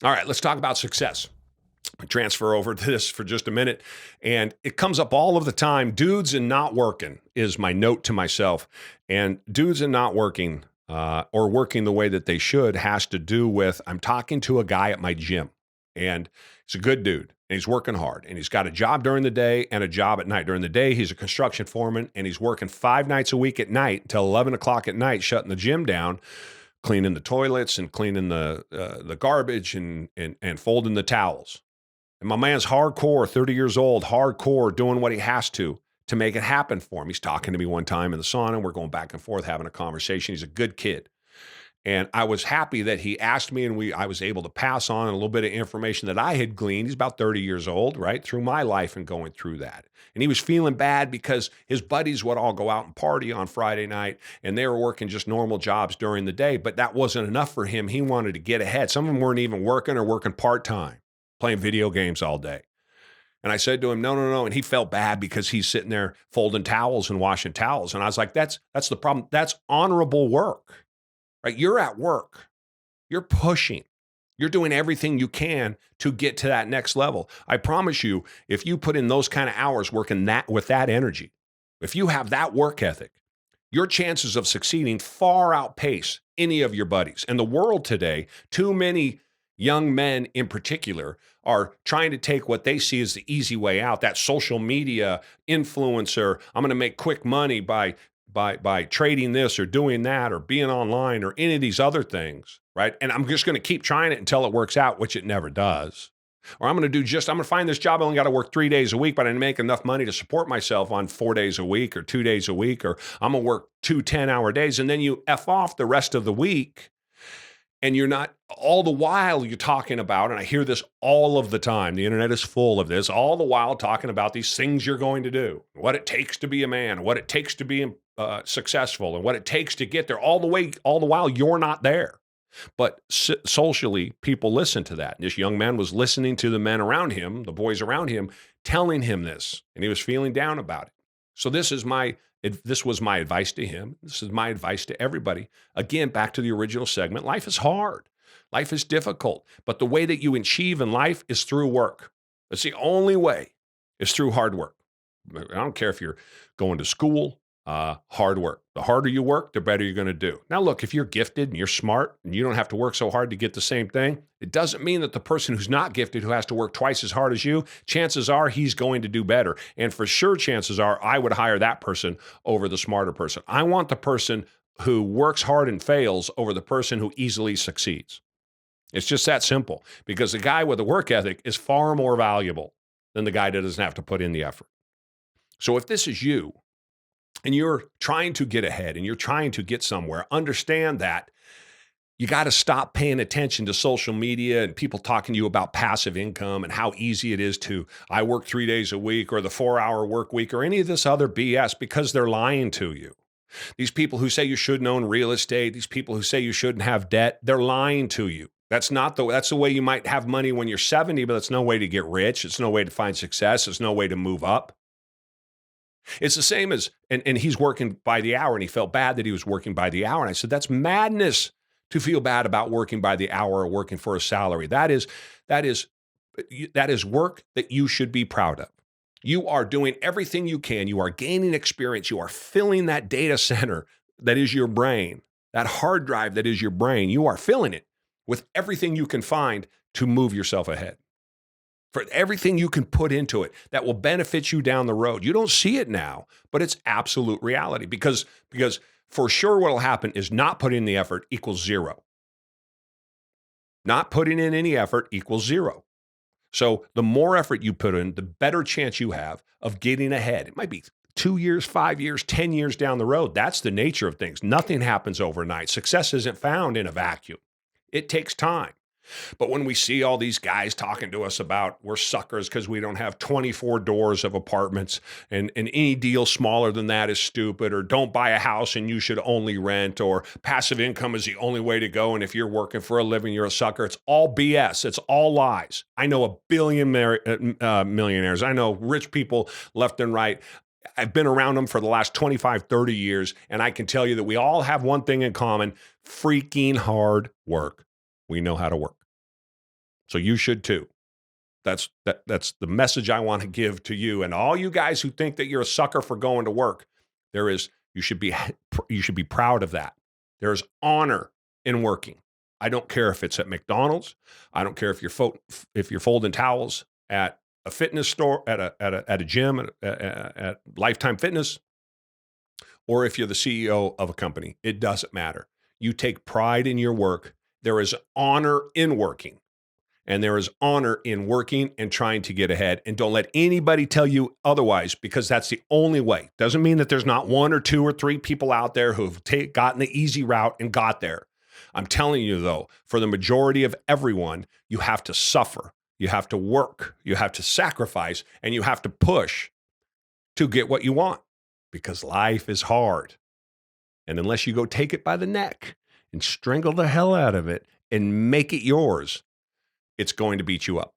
All right, let's talk about success. I transfer over to this for just a minute. And it comes up all of the time. Dudes and not working is my note to myself. And dudes and not working or working the way that they should has to do with I'm talking to a guy at my gym. And he's a good dude. And he's working hard. And he's got a job during the day and a job at night. During the day, he's a construction foreman. And he's working 5 nights a week at night until 11 o'clock at night, shutting the gym down, cleaning the toilets and cleaning the garbage and folding the towels. And my man's hardcore, 30 years old, hardcore, doing what he has to make it happen for him. He's talking to me one time in the sauna. We're going back and forth, having a conversation. He's a good kid. And I was happy that he asked me, and I was able to pass on a little bit of information that I had gleaned. He's about 30 years old, right, through my life and going through that. And he was feeling bad because his buddies would all go out and party on Friday night, and they were working just normal jobs during the day. But that wasn't enough for him. He wanted to get ahead. Some of them weren't even working or working part-time, playing video games all day. And I said to him, no. And he felt bad because he's sitting there folding towels and washing towels. And I was like, that's the problem. That's honorable work, right? You're at work. You're pushing. You're doing everything you can to get to that next level. I promise you, if you put in those kind of hours working that with that energy, if you have that work ethic, your chances of succeeding far outpace any of your buddies. And the world today, too many young men in particular are trying to take what they see as the easy way out, that social media influencer. I'm going to make quick money by trading this or doing that or being online or any of these other things, right? And I'm just going to keep trying it until it works out, which it never does. Or I'm going to find this job. I only got to work 3 days a week, but I make enough money to support myself on 4 days a week or 2 days a week, or I'm going to work 2 10-hour days. And then you F off the rest of the week. And you're not, all the while you're talking about, and I hear this all of the time, the internet is full of this, all the while talking about these things you're going to do, what it takes to be a man, what it takes to be successful, and what it takes to get there, all the while you're not there. But socially, people listen to that. And this young man was listening to the men around him, the boys around him, telling him this, and he was feeling down about it. So this was my advice to him. This is my advice to everybody. Again, back to the original segment, life is hard. Life is difficult. But the way that you achieve in life is through work. It's the only way, is through hard work. I don't care if you're going to school, hard work. The harder you work, the better you're going to do. Now, look, if you're gifted and you're smart and you don't have to work so hard to get the same thing, it doesn't mean that the person who's not gifted, who has to work twice as hard as you, chances are he's going to do better. And for sure, chances are I would hire that person over the smarter person. I want the person who works hard and fails over the person who easily succeeds. It's just that simple, because the guy with a work ethic is far more valuable than the guy that doesn't have to put in the effort. So if this is you, and you're trying to get ahead and you're trying to get somewhere, understand that you got to stop paying attention to social media and people talking to you about passive income and how easy it is to, I work 3 days a week or the 4-hour work week or any of this other BS, because they're lying to you. These people who say you shouldn't own real estate, these people who say you shouldn't have debt, they're lying to you. That's the way you might have money when you're 70, but it's no way to get rich. It's no way to find success. It's no way to move up. It's the same as, and he's working by the hour, and he felt bad that he was working by the hour. And I said, that's madness to feel bad about working by the hour or working for a salary. That is work that you should be proud of. You are doing everything you can. You are gaining experience. You are filling that data center that is your brain, that hard drive that is your brain. You are filling it with everything you can find to move yourself ahead. For everything you can put into it that will benefit you down the road. You don't see it now, but it's absolute reality, because for sure what will happen is not putting in the effort equals zero. Not putting in any effort equals zero. So the more effort you put in, the better chance you have of getting ahead. It might be 2 years, 5 years, 10 years down the road. That's the nature of things. Nothing happens overnight. Success isn't found in a vacuum. It takes time. But when we see all these guys talking to us about we're suckers because we don't have 24 doors of apartments, and any deal smaller than that is stupid, or don't buy a house and you should only rent, or passive income is the only way to go, and if you're working for a living, you're a sucker. It's all BS. It's all lies. I know a billion millionaires. I know rich people left and right. I've been around them for the last 25, 30 years, and I can tell you that we all have one thing in common: freaking hard work. We know how to work. So you should too. That's the message I want to give to you and all you guys who think that you're a sucker for going to work. You should be proud of that. There's honor in working. I don't care if it's at McDonald's. I don't care if you're folding towels at a fitness store, at a gym, at Lifetime Fitness, or if you're the CEO of a company. It doesn't matter. You take pride in your work. There is honor in working. And there is honor in working and trying to get ahead. And don't let anybody tell you otherwise, because that's the only way. Doesn't mean that there's not one or two or three people out there who've gotten the easy route and got there. I'm telling you, though, for the majority of everyone, you have to suffer. You have to work. You have to sacrifice. And you have to push to get what you want, because life is hard. And unless you go take it by the neck and strangle the hell out of it and make it yours, it's going to beat you up.